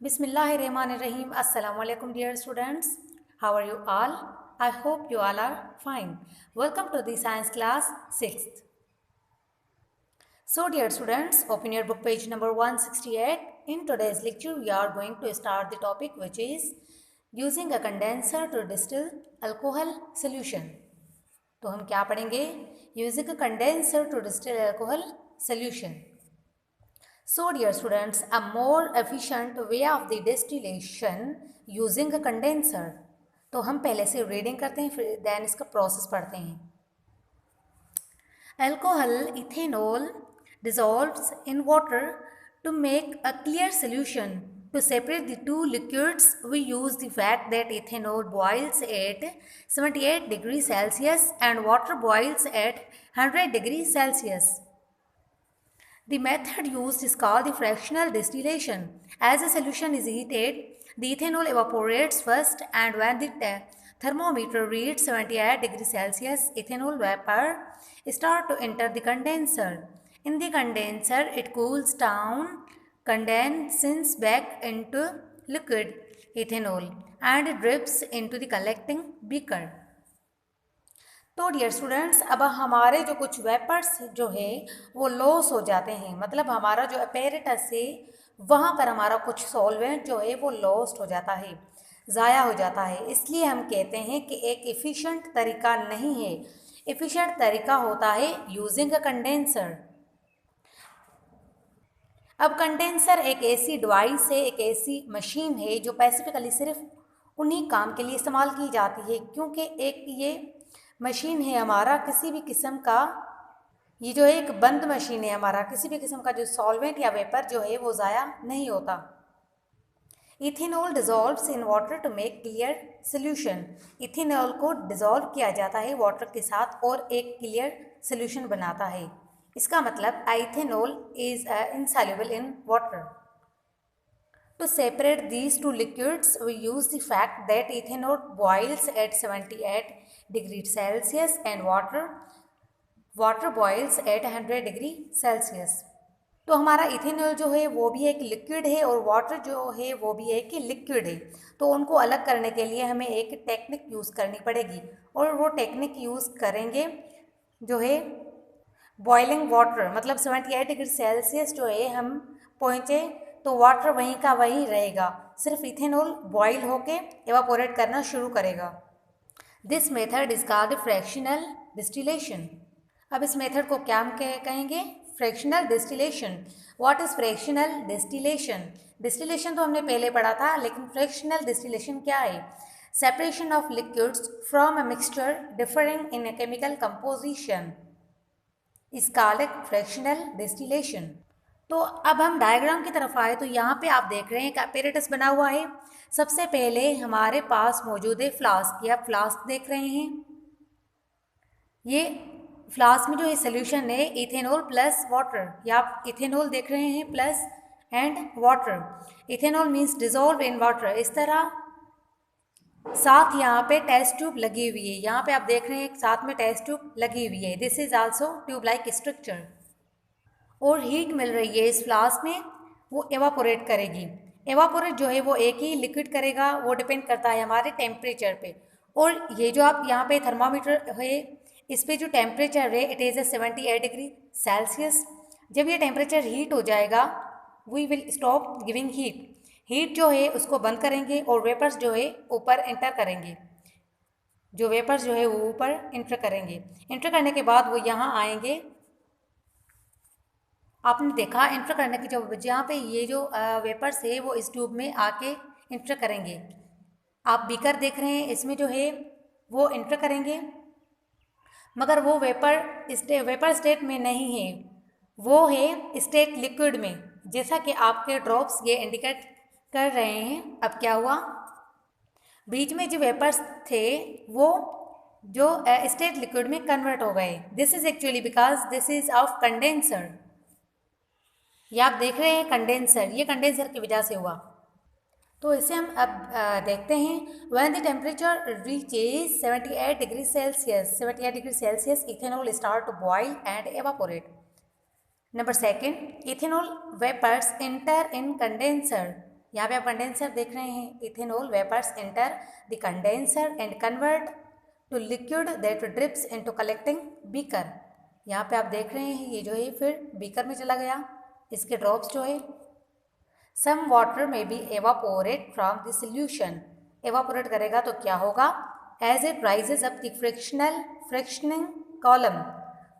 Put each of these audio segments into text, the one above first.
Bismillahirrahmanirrahim. Assalamu alaikum, dear students. How are you all? I hope you all are fine. Welcome to the science class 6th. So, dear students, open your book page number 168. In today's lecture, we are going to start the topic which is using a condenser to distill alcohol solution. तो हम क्या पढ़ेंगे? Using a condenser to distill alcohol solution. So, dear students, a more efficient way of the distillation using a condenser. तो हम पहले से reading करते हैं फिर देन इसका प्रोसेस पढ़ते हैं. Alcohol, ethanol dissolves in water to make a clear solution. To separate the two liquids, we use the fact that ethanol boils at 78 degrees Celsius and water boils at 100 degrees Celsius. The method used is called the fractional distillation. As a solution is heated, the ethanol evaporates first, and when the thermometer reads 78 degrees Celsius, ethanol vapor starts to enter the condenser. In the condenser, it cools down, condenses back into liquid ethanol, and drips into the collecting beaker. तो dear students, अब हमारे जो कुछ vapours जो है वो loss हो जाते हैं, मतलब हमारा जो अपैरेटस है वहाँ पर हमारा कुछ सॉल्वेंट जो है वो लॉस्ट हो जाता है, ज़ाया हो जाता है. इसलिए हम कहते हैं कि एक एफिशिएंट तरीका नहीं है. एफिशिएंट तरीका होता है यूजिंग अ कंडेंसर. अब कंडेंसर एक ऐसी डिवाइस है, एक ऐसी मशीन है जो स्पेसिफिकली सिर्फ उन्हीं काम के लिए इस्तेमाल की जाती है, क्योंकि एक ये मशीन है हमारा किसी भी किस्म का, ये जो है एक बंद मशीन है हमारा, किसी भी किस्म का जो सॉल्वेंट या वेपर जो है वो ज़ाया नहीं होता. Ethanol dissolves in water to make clear solution. Ethanol को डिजॉल्व किया जाता है वाटर के साथ और एक क्लियर सोल्यूशन बनाता है. इसका मतलब ethanol is insoluble in water. To separate these two liquids, we use the fact that ethanol boils at 78 degrees Celsius and water boils at 100 degrees Celsius. तो हमारा इथेनॉल जो है वो भी एक लिक्विड है और वाटर जो है वो भी एक लिक्विड है. तो उनको अलग करने के लिए हमें एक टेक्निक यूज़ करनी पड़ेगी और वो टेक्निक यूज़ करेंगे जो है बॉइलिंग वाटर, मतलब 78 डिग्री सेल्सियस जो है हम पहुँचे तो वाटर वहीं का वहीं रहेगा, सिर्फ इथेनॉल बॉयल होके एवापोरेट करना शुरू करेगा. This method is called fractional distillation. अब इस मेथड को क्या हम कहेंगे? Fractional distillation. What is fractional distillation? Distillation तो हमने पहले पढ़ा था, लेकिन फ्रैक्शनल डिस्टिलेशन क्या है? Separation of liquids from a mixture differing in a chemical composition is called fractional distillation. तो अब हम डायग्राम की तरफ आए तो यहाँ पे आप देख रहे हैं कि अपैरेटस बना हुआ है. सबसे पहले हमारे पास मौजूद है फ्लास्क. ये आप फ्लास्क देख रहे हैं. ये फ्लास्क में जो है सोल्यूशन है इथेनॉल प्लस वाटर. ये आप इथेनॉल देख रहे हैं plus and water. Ethanol means dissolve in water. इस तरह साथ यहाँ पे टेस्ट ट्यूब लगी हुई है. यहाँ पे आप देख रहे हैं साथ में टेस्ट ट्यूब लगी हुई है. This is also tube like structure. और हीट मिल रही है इस फ्लास्क में, वो एवापोरेट करेगी. एवापोरेट जो है वो एक ही लिक्विड करेगा, वो डिपेंड करता है हमारे टेम्परेचर पे. और ये जो आप यहाँ पे थर्मामीटर है इस पे जो टेम्परेचर है इट इज़ 78 डिग्री सेल्सियस. जब ये टेम्परेचर हीट हो जाएगा we will stop giving heat. Heat जो है उसको बंद करेंगे और वेपर्स जो है ऊपर एंटर करेंगे. जो वेपर्स जो है वो ऊपर एंटर करेंगे. एंटर करने के बाद वो यहाँ आएंगे. आपने देखा एंटर करने की जहाँ पे ये जो वेपर्स है वो इस ट्यूब में आके एंटर करेंगे. आप बीकर देख रहे हैं, इसमें जो है वो एंटर करेंगे, मगर वो वेपर स्टेट में नहीं है, वो है स्टेट लिक्विड में. जैसा कि आपके ड्रॉप्स ये इंडिकेट कर रहे हैं. अब क्या हुआ, बीच में जो वेपर्स थे वो जो स्टेट लिक्विड में कन्वर्ट हो गए. This is actually because this is of condenser. ये आप देख रहे हैं कंडेंसर, ये कंडेंसर की वजह से हुआ. तो इसे हम अब देखते हैं. When the temperature reaches 78 degree Celsius, 78 degree Celsius ethanol start to boil and evaporate. Number second, ethanol vapours enter in condenser. यहाँ पे आप कंडेंसर देख रहे हैं। Ethanol vapours enter the condenser and convert to liquid that drips into collecting beaker. यहाँ पे आप देख रहे हैं ये जो है फिर बीकर में चला गया, इसके ड्रॉप्स जो है। सम वाटर में be evaporate from the solution. Evaporate करेगा तो क्या होगा? As it rises up the fractionating column.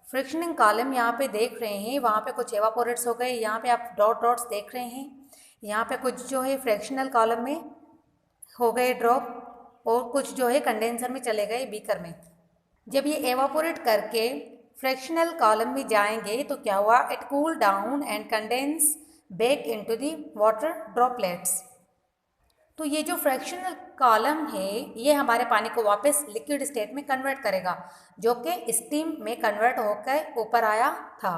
Fractionating column यहाँ पे देख रहे हैं, वहाँ पे कुछ एवापोरेट्स हो गए। यहाँ पे आप डॉट्स देख रहे हैं, यहाँ पे कुछ जो है फ्रैक्शनल कॉलम में हो गए ड्रॉप, और कुछ जो है कंडेंसर में चले गए बीकर में। जब ये एवापोरेट करके फ्रैक्शनल कॉलम में जाएंगे तो क्या हुआ? It cool down and condense back into the water droplets. तो ये जो फ्रैक्शनल कॉलम है ये हमारे पानी को वापस लिक्विड स्टेट में कन्वर्ट करेगा, जो कि स्टीम में कन्वर्ट होकर ऊपर आया था।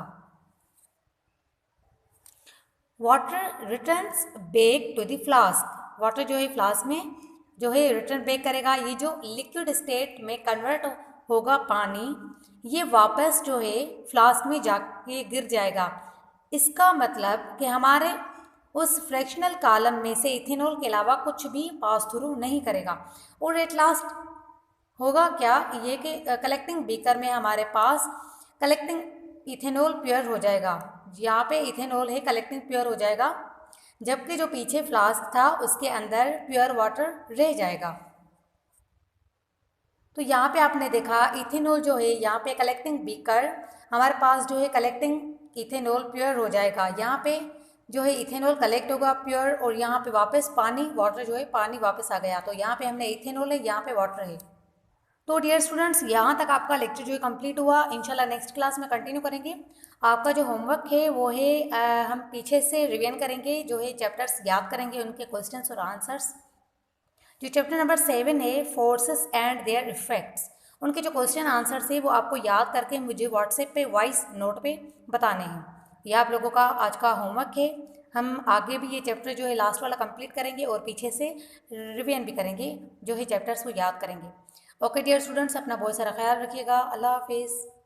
Water returns back to the flask. Water जो है फ्लास्क में जो है रिटर्न बैक करेगा। ये जो लिक्विड स्टेट में कन्वर्ट होगा पानी, ये वापस जो है फ्लास्क में जाके गिर जाएगा। इसका मतलब कि हमारे उस फ्रैक्शनल कॉलम में से इथेनॉल के अलावा कुछ भी पास थ्रू नहीं करेगा। और एट लास्ट होगा क्या? ये कि कलेक्टिंग बीकर में हमारे पास कलेक्टिंग इथेनॉल प्योर हो जाएगा। यहाँ पे इथेनॉल है, कलेक्टिंग प्योर हो जाएगा, जबकि जो पीछे फ्लास्क था उसके अंदर प्योर वाटर रह जाएगा। तो यहाँ पे आपने देखा इथेनॉल जो है यहाँ पे कलेक्टिंग बीकर हमारे पास जो है कलेक्टिंग इथेनॉल प्योर हो जाएगा। यहाँ पे जो है इथेनॉल कलेक्ट होगा प्योर, और यहाँ पे वापस पानी वाटर जो है पानी वापस आ गया। तो यहाँ पे हमने इथेनॉल है, यहाँ पे वाटर है। तो डियर स्टूडेंट्स, यहाँ तक आपका लेक्चर जो है कंप्लीट हुआ। इंशाल्लाह नेक्स्ट क्लास में कंटिन्यू करेंगे। आपका जो होमवर्क है वो है हम पीछे से रिवीजन करेंगे, जो है चैप्टर्स याद करेंगे, उनके क्वेश्चंस और आंसर्स। जो चैप्टर नंबर 7 है फोर्सेस एंड देयर इफेक्ट्स, उनके जो क्वेश्चन आंसर्स है वो आपको याद करके मुझे व्हाट्सएप पे वॉइस नोट पे बताने हैं। ये आप लोगों का आज का होमवर्क है। हम आगे भी ये चैप्टर जो है लास्ट वाला कंप्लीट करेंगे और पीछे से रिवीजन भी करेंगे, जो है चैप्टर्स को याद करेंगे। ओके डियर स्टूडेंट्स, अपना बहुत सारा ख्याल रखिएगा। अल्लाह हाफिज़।